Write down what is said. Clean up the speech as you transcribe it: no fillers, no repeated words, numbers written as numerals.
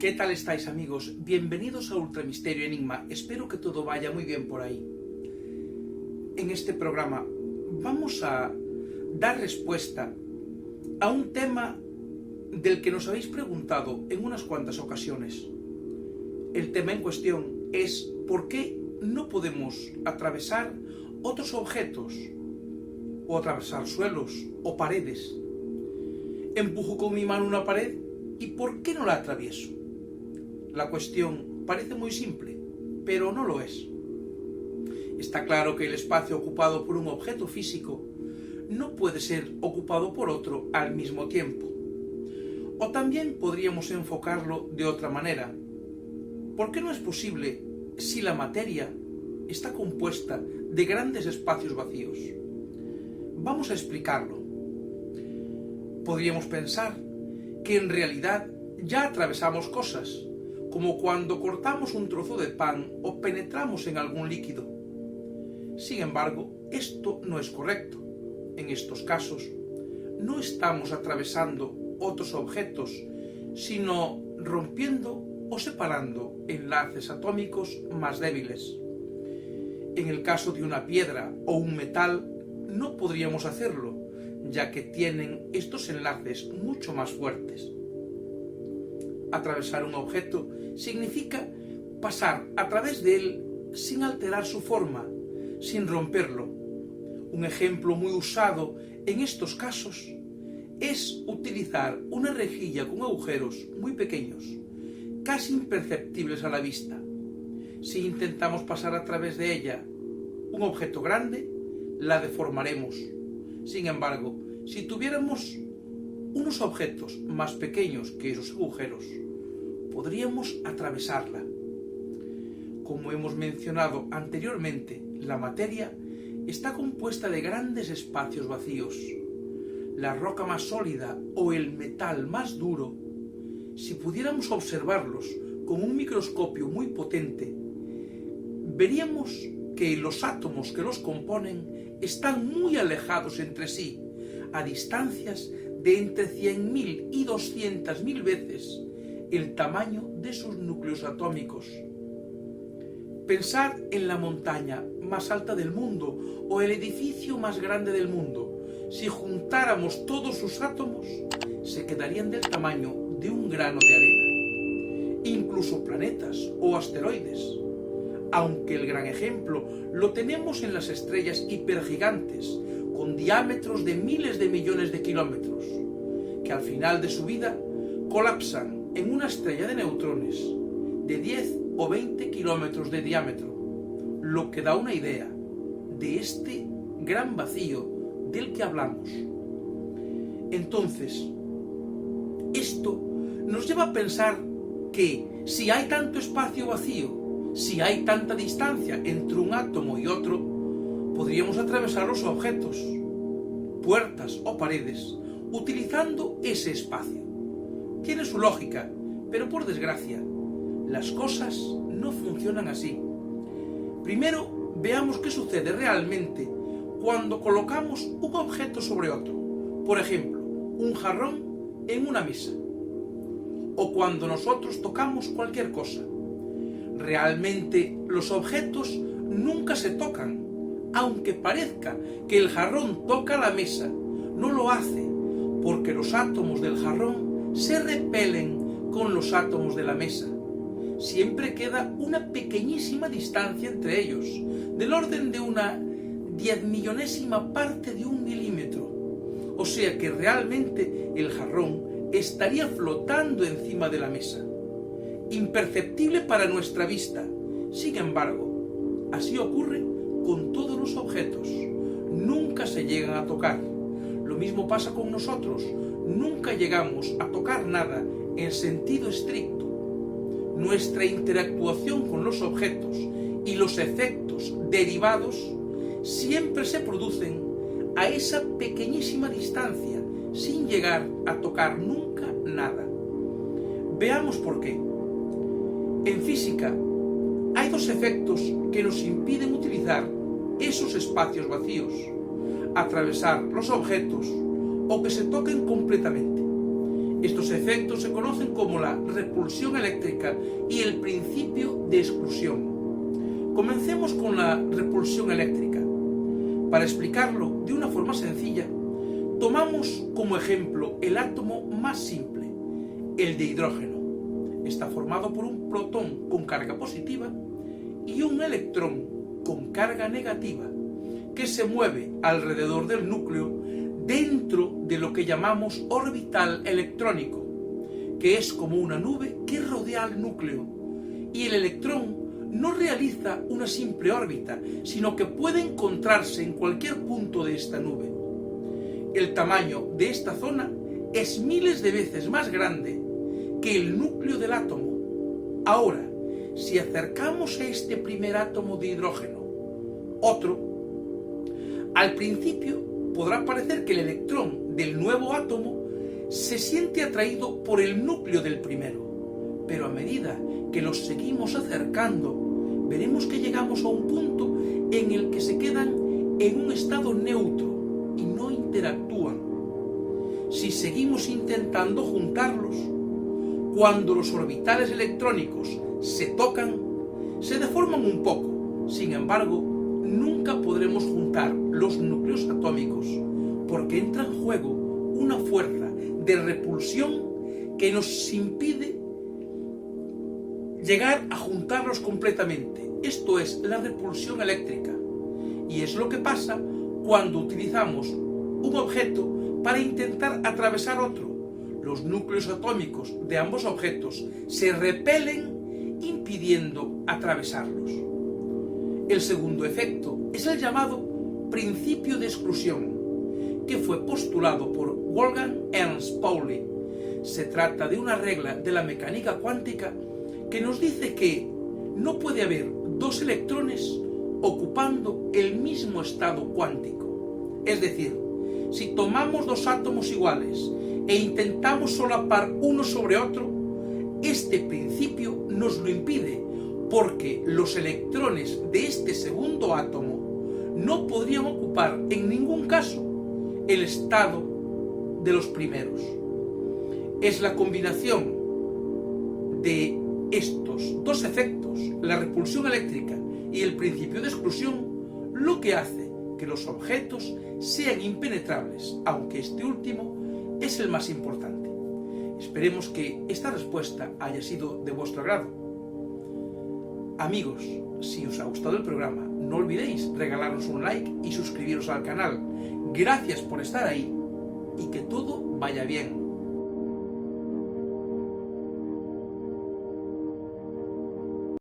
¿Qué tal estáis, amigos? Bienvenidos a Ultramisterio Enigma. Espero que todo vaya muy bien por ahí. En este programa vamos a dar respuesta a un tema del que nos habéis preguntado en unas cuantas ocasiones. El tema en cuestión es ¿por qué no podemos atravesar otros objetos o atravesar suelos o paredes? Empujo con mi mano una pared y ¿por qué no la atravieso? La cuestión parece muy simple, pero no lo es. Está claro que el espacio ocupado por un objeto físico no puede ser ocupado por otro al mismo tiempo. O también podríamos enfocarlo de otra manera. ¿Por qué no es posible si la materia está compuesta de grandes espacios vacíos? Vamos a explicarlo. Podríamos pensar que en realidad ya atravesamos cosas, como cuando cortamos un trozo de pan o penetramos en algún líquido. Sin embargo, esto no es correcto. En estos casos, no estamos atravesando otros objetos, sino rompiendo o separando enlaces atómicos más débiles. En el caso de una piedra o un metal, no podríamos hacerlo, ya que tienen estos enlaces mucho más fuertes. Atravesar un objeto significa pasar a través de él sin alterar su forma, sin romperlo. Un ejemplo muy usado en estos casos es utilizar una rejilla con agujeros muy pequeños, casi imperceptibles a la vista. Si intentamos pasar a través de ella un objeto grande, la deformaremos. Sin embargo, si tuviéramos unos objetos más pequeños que esos agujeros, podríamos atravesarla. Como hemos mencionado anteriormente, la materia está compuesta de grandes espacios vacíos. La roca más sólida o el metal más duro, si pudiéramos observarlos con un microscopio muy potente, veríamos que los átomos que los componen están muy alejados entre sí, a distancias de entre 100.000 y 200.000 veces el tamaño de sus núcleos atómicos. Pensad en la montaña más alta del mundo o el edificio más grande del mundo. Si juntáramos todos sus átomos, se quedarían del tamaño de un grano de arena. Incluso planetas o asteroides. Aunque el gran ejemplo lo tenemos en las estrellas hipergigantes, con diámetros de miles de millones de kilómetros, que al final de su vida colapsan en una estrella de neutrones de 10 o 20 kilómetros de diámetro, lo que da una idea de este gran vacío del que hablamos. Entonces, esto nos lleva a pensar que si hay tanto espacio vacío, si hay tanta distancia entre un átomo y otro, podríamos atravesar los objetos, puertas o paredes, utilizando ese espacio. Tiene su lógica, pero por desgracia, las cosas no funcionan así. Primero, veamos qué sucede realmente cuando colocamos un objeto sobre otro. Por ejemplo, un jarrón en una mesa. O cuando nosotros tocamos cualquier cosa. Realmente los objetos nunca se tocan. Aunque parezca que el jarrón toca la mesa, no lo hace, porque los átomos del jarrón se repelen con los átomos de la mesa. Siempre queda una pequeñísima distancia entre ellos, del orden de una 10.000.000ª parte de un milímetro. O sea que realmente el jarrón estaría flotando encima de la mesa. Imperceptible para nuestra vista. Sin embargo, así ocurre con todos los objetos. Nunca se llegan a tocar. Lo mismo pasa con nosotros. Nunca llegamos a tocar nada en sentido estricto. Nuestra interactuación con los objetos y los efectos derivados siempre se producen a esa pequeñísima distancia, sin llegar a tocar nunca nada. Veamos por qué. En física, hay dos efectos que nos impiden utilizar esos espacios vacíos, atravesar los objetos o que se toquen completamente. Estos efectos se conocen como la repulsión eléctrica y el principio de exclusión. Comencemos con la repulsión eléctrica. Para explicarlo de una forma sencilla, tomamos como ejemplo el átomo más simple, el de hidrógeno. Está formado por un protón con carga positiva y un electrón con carga negativa que se mueve alrededor del núcleo dentro de lo que llamamos orbital electrónico, que es como una nube que rodea al núcleo, y el electrón no realiza una simple órbita, sino que puede encontrarse en cualquier punto de esta nube. El tamaño de esta zona es miles de veces más grande que el núcleo del átomo. Ahora, si acercamos a este primer átomo de hidrógeno otro, al principio podrá parecer que el electrón del nuevo átomo se siente atraído por el núcleo del primero, pero a medida que los seguimos acercando, veremos que llegamos a un punto en el que se quedan en un estado neutro y no interactúan. Si seguimos intentando juntarlos, cuando los orbitales electrónicos se tocan, se deforman un poco. Sin embargo, nunca podremos juntar los núcleos atómicos porque entra en juego una fuerza de repulsión que nos impide llegar a juntarlos completamente. Esto es la repulsión eléctrica, y es lo que pasa cuando utilizamos un objeto para intentar atravesar otro. Los núcleos atómicos de ambos objetos se repelen impidiendo atravesarlos. El segundo efecto es el llamado principio de exclusión, que fue postulado por Wolfgang Ernst Pauli. Se trata de una regla de la mecánica cuántica que nos dice que no puede haber dos electrones ocupando el mismo estado cuántico. Es decir, si tomamos dos átomos iguales e intentamos solapar uno sobre otro, este principio nos lo impide, porque los electrones de este segundo átomo no podrían ocupar en ningún caso el estado de los primeros. Es la combinación de estos dos efectos, la repulsión eléctrica y el principio de exclusión, lo que hace que los objetos sean impenetrables, aunque este último es el más importante. Esperemos que esta respuesta haya sido de vuestro agrado. Amigos, si os ha gustado el programa, no olvidéis regalarnos un like y suscribiros al canal. Gracias por estar ahí y que todo vaya bien.